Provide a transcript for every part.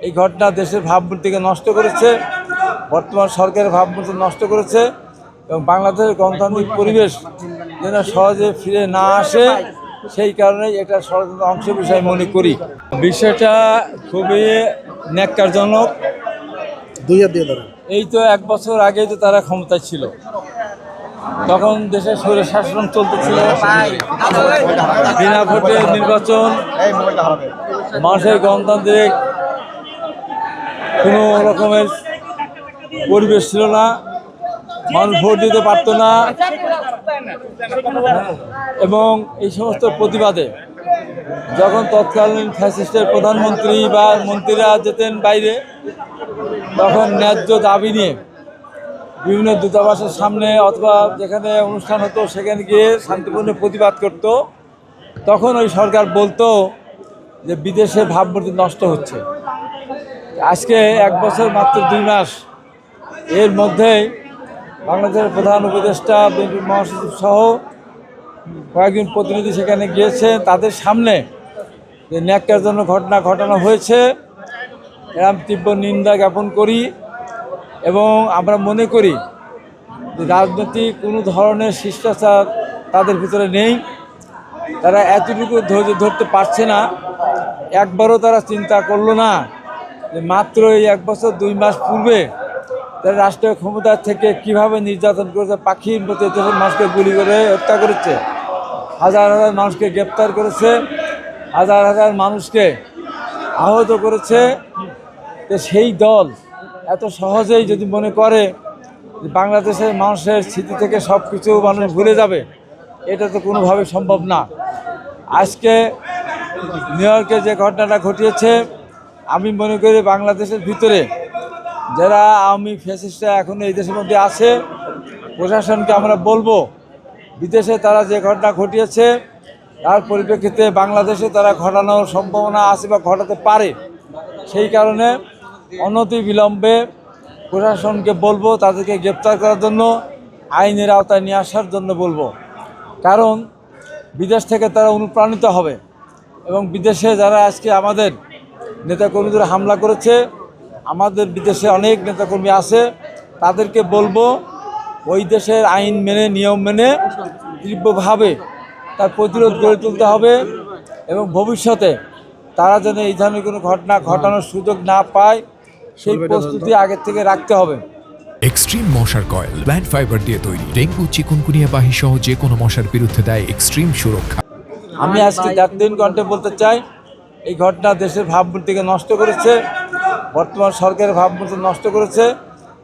এই ঘটনা দেশের ভাবমূর্তিকে নষ্ট করেছে, বর্তমান সরকারের ভাবমূর্তি নষ্ট করেছে এবং বাংলাদেশের গণতান্ত্রিক পরিবেশ যেন সহজে ফিরে না আসে, সেই কারণেই এটা ষড়যন্ত্র অংশ বিষয় মনে করি। বিষয়টা খুবই ন্যাক্কারজনক। এই তো 1 বছর আগেই তো তারা ক্ষমতায় ছিল, তখন দেশে স্বৈর শাসন চলতেছিল, বিনা ভোটে নির্বাচন, মানুষের গণতান্ত্রিক কোনো রকমের পরিবেশ ছিল না, মানুষ ভোট দিতে পারত না। এবং এই সমস্ত প্রতিবাদে যখন তৎকালীন ফ্যাসিস্টের প্রধানমন্ত্রী বা মন্ত্রীরা যেতেন বাইরে, তখন ন্যায্য দাবি নিয়ে বিভিন্ন দূতাবাসের সামনে অথবা যেখানে অনুষ্ঠান হতো সেখানে গিয়ে শান্তিপূর্ণ প্রতিবাদ করত। তখন ওই সরকার বলতো যে বিদেশের ভাবমূর্তি নষ্ট হচ্ছে। আজকে 1 বছর মাত্র 2 মাস এর মধ্যেই বাংলাদেশের প্রধান উপদেষ্টা বিএনপি মহাসচিব সহ কয়েকজন প্রতিনিধি সেখানে গিয়েছে, তাদের সামনে যে ন্যাক্কারজনক ঘটনা ঘটানো হয়েছে এরকম তীব্র নিন্দা জ্ঞাপন করি। এবং আমরা মনে করি যে রাজনৈতিক কোনো ধরনের শিষ্টাচার তাদের ভিতরে নেই, তারা এতটুকু ধৈর্য ধরতে পারছে না। একবারও তারা চিন্তা করলো না যে মাত্র এই 1 বছর 2 মাস পূর্বে তারা রাষ্ট্রীয় ক্ষমতা থেকে কিভাবে নির্যাতন করেছে, পাখির মতো দেশের মানুষকে গুলি করে হত্যা করেছে, হাজার হাজার মানুষকে গ্রেপ্তার করেছে, হাজার হাজার মানুষকে আহত করেছে। তো সেই দল এত সহজেই যদি মনে করে যে বাংলাদেশের মানুষের স্মৃতি থেকে সব কিছু মানুষ ভুলে যাবে, এটা তো কোনোভাবে সম্ভব না। আজকে নিউ ইয়র্কে যে ঘটনাটা ঘটিয়েছে, আমি মনে করি বাংলাদেশের ভিতরে যারা আওয়ামী ফ্যাসিস্টরা এখনও এই দেশের মধ্যে আছে, প্রশাসনকে আমরা বলবো বিদেশে তারা যে ঘটনা ঘটিয়েছে তার পরিপ্রেক্ষিতে বাংলাদেশে তারা ঘটানোর সম্ভাবনা আছে বা ঘটাতে পারে। সেই কারণে অনতি বিলম্বে প্রশাসনকে বলবো তাদেরকে গ্রেপ্তার করার জন্য, আইনের আওতায় নিয়ে আসার জন্য বলবো। কারণ বিদেশ থেকে তারা অনুপ্রাণিত হবে এবং বিদেশে যারা আজকে আমাদের নেতাকর্মীদের হামলা করেছে, আমাদের বিদেশে অনেক নেতাকর্মী আছে, তাদেরকে বলবো ওই দেশের আইন মেনে নিয়ম মেনে তীব্রভাবে তার প্রতিরোধ গড়ে তুলতে হবে এবং ভবিষ্যতে তারা যেন এই ধরনের কোনো ঘটনা ঘটানোর সুযোগ না পায় সেই প্রস্তুতি আগের থেকে রাখতে হবে। এক্সট্রিম মশার কয়েল প্ল্যান্ট ফাইবার দিয়ে তৈরি, ডেঙ্গু চিকুনগুনিয়া বাহি সহ যে কোনো মশার বিরুদ্ধে দেয় এক্সট্রিম সুরক্ষা। আমি আজকে জাতীয় কণ্ঠে বলতে চাই, এই ঘটনা দেশের ভাবমূর্তিকে নষ্ট করেছে, বর্তমান সরকারের ভাবমূর্তি নষ্ট করেছে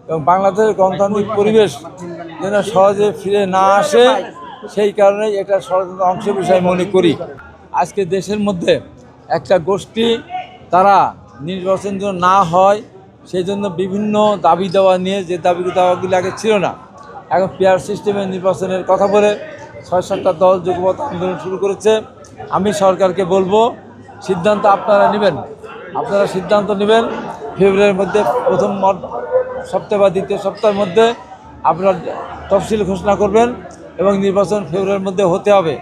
এবং বাংলাদেশের গণতান্ত্রিক পরিবেশ যেন সহজে ফিরে না আসে, সেই কারণেই এটা ষড়যন্ত্র অংশ বিষয় মনে করি। আজকে দেশের মধ্যে একটা গোষ্ঠী তারা নির্বাচন যেন না হয় সেই জন্য বিভিন্ন দাবি দেওয়া নিয়ে, যে দাবিগুলো আগে ছিল না, এখন পেয়ার সিস্টেমে নির্বাচনের কথা বলে 6-7টা দল যুগপৎ আন্দোলন শুরু করেছে। আমি সরকারকে বলবো সিদ্ধান্ত আপনারা নেবেন, আপনারা সিদ্ধান্ত নেবেন ফেব্রুয়ারির মধ্যে প্রথম সপ্তাহ বা দ্বিতীয় সপ্তাহের মধ্যে আপনারা তফসিল ঘোষণা করবেন এবং নির্বাচন ফেব্রুয়ারির মধ্যে হতে হবে।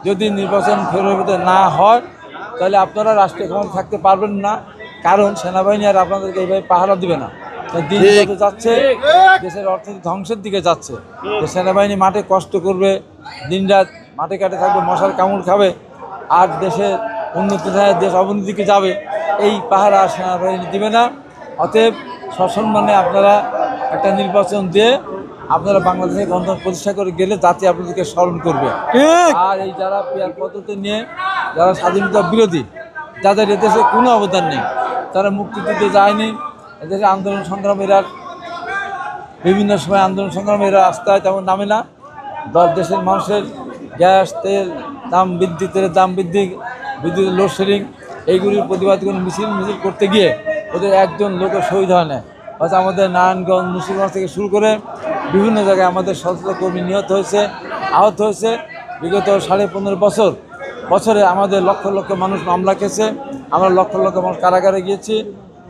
যদি নির্বাচন ফেব্রুয়ারির মধ্যে না হয় তাহলে আপনারা রাষ্ট্রীয় ক্ষমতা থাকতে পারবেন না, কারণ সেনাবাহিনী আর আপনাদেরকে এইভাবে পাহারা দিবে না। দিন যত যাচ্ছে দেশের অর্থনীতি ধ্বংসের দিকে যাচ্ছে, যে সেনাবাহিনী মাঠে কষ্ট করবে, দিনরাত মাঠে কাটে থাকবে, মশার কামড় খাবে, আর দেশের উন্নতি দেশ অবনতিকে যাবে, এই পাহারা সেনাবাহিনী দিবে না। অতএব সসম্মানে আপনারা একটা নির্বাচন দিয়ে আপনারা বাংলাদেশের গণতন্ত্র প্রতিষ্ঠা করে গেলে জাতি আপনাদেরকে স্মরণ করবে। আর এই যারা পেয়ার পদ্ধতি নিয়ে যারা স্বাধীনতা বিরোধী, যাদের এদেশে কোনো অবদান নেই, তারা মুক্তিযুদ্ধে যায়নি, এদেশে আন্দোলন সংগ্রামীরা বিভিন্ন সময় আন্দোলন সংগ্রামীরা রাস্তায় তেমন নামে না, দেশের মানুষের গ্যাস তেল দাম বৃদ্ধি, তেলের দাম বৃদ্ধি, বিদ্যুতের লোডশেডিং, এইগুলির প্রতিবাদ করে মিছিল করতে গিয়ে ওদের একজন লোকের শহীদ হয় না। হয়তো আমাদের নারায়ণগঞ্জ, মুন্সিগঞ্জ থেকে শুরু করে বিভিন্ন জায়গায় আমাদের সশস্ত্র কর্মী নিহত হয়েছে, আহত হয়েছে। বিগত 15.5 বছরে আমাদের লক্ষ লক্ষ মানুষ মামলা খেয়েছে, আমরা লক্ষ লক্ষ মানুষ কারাগারে গিয়েছি,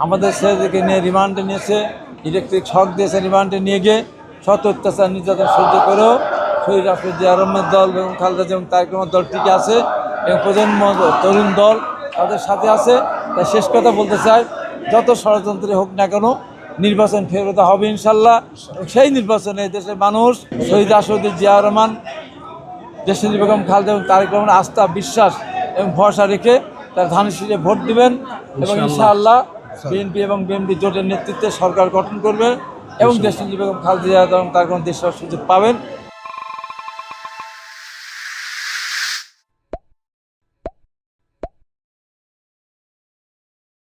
আমাদের ছেলেদেরকে নিয়ে রিমান্ডে নিয়েছে, ইলেকট্রিক শক দিয়েছে, রিমান্ডে নিয়ে গিয়ে শত অত্যাচার নির্যাতন সহ্য করেও শহীদ রাষ্ট্রপতি জিয়া রহমানের দল এবং খালেদা জিয়া এবং তারেক রহমানের দল টিকে আছে এবং প্রজন্ম তরুণ দল তাদের সাথে আছে। তাই শেষ কথা বলতে চাই, যত ষড়যন্ত্রে হোক না কেন নির্বাচন ফেরত হবে ইনশাল্লাহ। এবং সেই নির্বাচনে দেশের মানুষ শহীদ রাষ্ট্রপতি জিয়া রহমান, দেশনেত্রী বেগম খালেদা এবং তারেক রহমানের আস্থা, বিশ্বাস এবং ভরসা রেখে তার ধানের ভোট দিবেন এবং ইনশাআল্লাহ বিএনপি এবং বিএনপি জোটের নেতৃত্বে সরকার গঠন করবে এবং দেশনেত্রী বেগম খালেদা জিয়া এবং তারেক রহমান দেশ সুযোগ পাবেন।